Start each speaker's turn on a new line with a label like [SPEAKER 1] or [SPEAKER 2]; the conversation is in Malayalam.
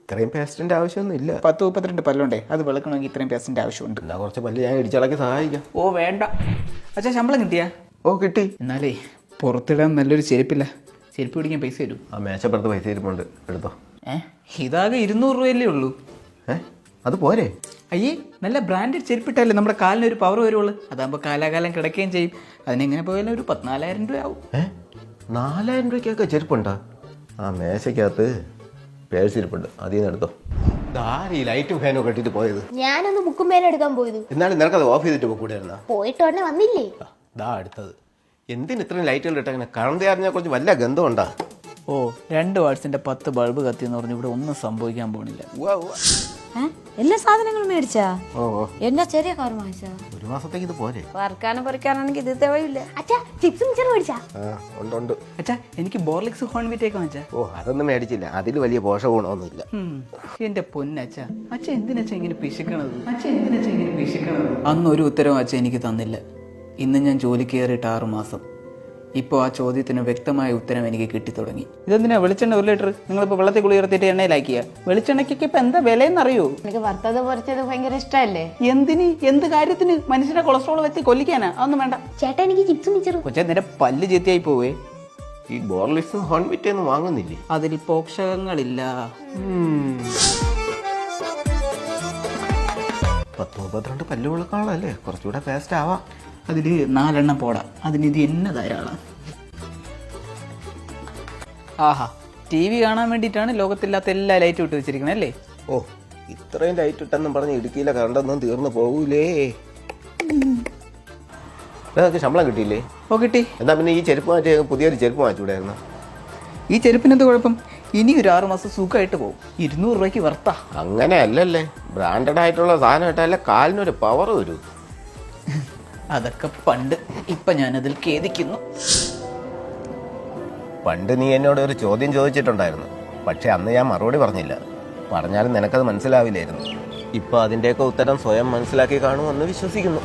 [SPEAKER 1] ഇത്രയും പേസ്റ്റിന്റെ ആവശ്യമൊന്നും ഇല്ല.
[SPEAKER 2] 10-32 പല്ലുണ്ടേ, അത് വെളുക്കണമെങ്കിൽ ഇത്രയും പേസ്റ്റിന്റെ ആവശ്യമുണ്ട്.
[SPEAKER 1] എന്നാ കുറച്ച് പല്ല് ഞാൻ ഇടിച്ചിളക്കി സഹായിക്കാം.
[SPEAKER 2] ഓ വേണ്ട അച്ഛാ, ശമ്പളം കിട്ടിയാ?
[SPEAKER 1] ഓ കിട്ടി.
[SPEAKER 2] എന്നാലേ പുറത്തിടാൻ നല്ലൊരു ചെരുപ്പില്ല, ചെരുപ്പ് പിടിക്കാൻ പൈസ തരൂ.
[SPEAKER 1] ആ മേശപ്പുറത്ത് പൈസ ഇരിപ്പുണ്ട്, എടുത്തോ.
[SPEAKER 2] ഇതാകെ 200 രൂപയല്ലേ ഉള്ളൂ.
[SPEAKER 1] അത് പോരെ?
[SPEAKER 2] അയ്യേ, നല്ല ബ്രാൻഡഡ് ചെരുപ്പിട്ടല്ലേ നമ്മുടെ കാലിന് ഒരു പവർ വരുള്ളൂ. അതാകുമ്പോൾ കാലാകാലം കിടക്കുകയും ചെയ്യും. അതിനെങ്ങനെ പോയാലും ഒരു 14,000 രൂപ ആവും.
[SPEAKER 1] 4,000 രൂപയ്ക്കൊക്കെ ചെരുപ്പുണ്ടോ? ആ മേശക്കകത്ത് പേഴ്സിരിപ്പുണ്ട്, അതിൽ നിന്ന് എടുത്തോ. ഈ ലൈറ്റും ഫാനും കെട്ടിട്ട് പോയത്.
[SPEAKER 3] ഞാനൊന്ന് ബുക്കും പേന എടുക്കാൻ പോയത്.
[SPEAKER 1] എന്നാലും നിനക്കത് ഓഫ് ചെയ്തിട്ട് പോകൂടായിരുന്ന?
[SPEAKER 3] പോയിട്ട് ഉടനെ വന്നില്ലേ?
[SPEAKER 1] അടുത്തത് എന്തിന് ഇത്രയും ലൈറ്റുകൾ ഇട്ടങ്ങനെ? കറണ്ട് അറിഞ്ഞാൽ കുറച്ച് വല്ല ഗന്ധമുണ്ടാ?
[SPEAKER 2] 2 വാട്സിന്റെ 10 ബൾബ് കത്തിയെന്ന് പറഞ്ഞു ഇവിടെ ഒന്നും സംഭവിക്കാൻ പോണില്ല.
[SPEAKER 3] എല്ലാ സാധനങ്ങളും മേടിച്ചാ?
[SPEAKER 1] ഓ
[SPEAKER 3] എന്നാ ചെറിയ കാർ വാങ്ങിച്ചാ?
[SPEAKER 1] 1 മാസത്തേക്ക് ഇത് പോരെ?
[SPEAKER 3] വർക്കാനും പറിക്കാനാണെങ്കിൽ ഇത് തേവയില്ല. അച്ഛാ ചിപ്സും മിച്ചറും മേടിച്ചാ?
[SPEAKER 1] ഉണ്ട്.
[SPEAKER 2] അച്ഛാ, എനിക്ക് ബോർലിക്സ് ഹോൺവിറ്റേക്ക് വാങ്ങിച്ചാ?
[SPEAKER 1] അതൊന്നും മേടിച്ചില്ല, അതിൽ വലിയ പോഷകഗുണമൊന്നുമില്ല.
[SPEAKER 2] എന്റെ പൊന്നച്ഛ, അച്ഛ എന്തിനച്ഛ ഇങ്ങനെ പിശുക്കണത്? അന്ന് ഒരു ഉത്തരവും അച്ഛൻ എനിക്ക് തന്നില്ല. ഇന്ന് ഞാൻ ജോലി കയറിയിട്ട് 6 മാസം. ഇപ്പോൾ ആ ചോദ്യത്തിന് വ്യക്തമായ ഉത്തരം എനിക്ക് കിട്ടിത്തുടങ്ങി. ഇതെന്തിനാ വെളിച്ചെണ്ണ 1 ലിറ്റർ നിങ്ങളിപ്പോൾ വെള്ളത്തിൽ കുളിർത്തിയിട്ട് എണ്ണയിലാക്കിയ? വെളിച്ചെണ്ണയ്ക്കൊക്കെ ഇപ്പം എന്താ വിലയെന്നറിയോ?
[SPEAKER 3] എനിക്ക് വറുത്തത് പൊരിച്ചത് ഭയങ്കര ഇഷ്ടമല്ലേ?
[SPEAKER 2] എന്തിന്, എന്ത് കാര്യത്തിന്? മനുഷ്യന്റെ കൊളസ്ട്രോൾ വെച്ച് കൊല്ലിക്കാനാ? അതൊന്നും വേണ്ട
[SPEAKER 3] ചേട്ടാ, എനിക്ക് ചിപ്സും മിച്ചറും.
[SPEAKER 2] കൊച്ചെ, നിന്റെ പല്ല് ചെത്തിയായി പോവേ.
[SPEAKER 1] ഈ ബോർലിക്സും ഹോൺവിറ്റൊന്നും വാങ്ങുന്നില്ലേ?
[SPEAKER 2] അതിൽ പോഷകങ്ങളില്ല.
[SPEAKER 1] 10-32 പല്ലുകളൊക്കെ കുറച്ചുകൂടെ ഫാസ്റ്റ് ആവാം.
[SPEAKER 2] അതിൽ 4 എണ്ണം പോടാ, അതിന് ഇത് എന്നെ ധാരാളം. ആഹാ, TV കാണാൻ വേണ്ടിയിട്ടാണ് ലോകത്തില്ലാത്ത എല്ലാ ലൈറ്റും ഇട്ട് വെച്ചിരിക്കണേ അല്ലേ?
[SPEAKER 1] ഇത്രയും ലൈറ്റ് ഇട്ടെന്നും പറഞ്ഞ് ഇടുക്കിയിലെ കറണ്ടൊന്നും തീർന്നു പോകൂലേ. നിനക്ക് ശമ്പളം കിട്ടിയില്ലേ?
[SPEAKER 2] കിട്ടി.
[SPEAKER 1] എന്നാ പിന്നെ ഈ ചെരുപ്പ് മാറ്റി പുതിയൊരു ചെരുപ്പ് മാറ്റിവിടായിരുന്നു.
[SPEAKER 2] ഈ ചെരുപ്പിനെന്ത് കുഴപ്പം? ഇനി ഒരു 6 മാസം സുഖമായിട്ട് പോകും. 200 രൂപയ്ക്ക് വർത്താ.
[SPEAKER 1] അങ്ങനെ അല്ലല്ലേ, ബ്രാൻഡഡ് ആയിട്ടുള്ള സാധനം ഇട്ടാലേ കാലിനൊരു പവർ വരൂ.
[SPEAKER 2] അതൊക്കെ പണ്ട്, ഇപ്പൊ ഞാനതിൽ ഖേദിക്കുന്നു.
[SPEAKER 1] പണ്ട് നീ എന്നോട് ഒരു ചോദ്യം ചോദിച്ചിട്ടുണ്ടായിരുന്നു, പക്ഷെ അന്ന് ഞാൻ മറുപടി പറഞ്ഞില്ല. പറഞ്ഞാലും നിനക്കത് മനസ്സിലാവില്ലായിരുന്നു. ഇപ്പൊ അതിൻ്റെയൊക്കെ ഉത്തരം സ്വയം മനസ്സിലാക്കി കാണുമെന്ന് വിശ്വസിക്കുന്നു.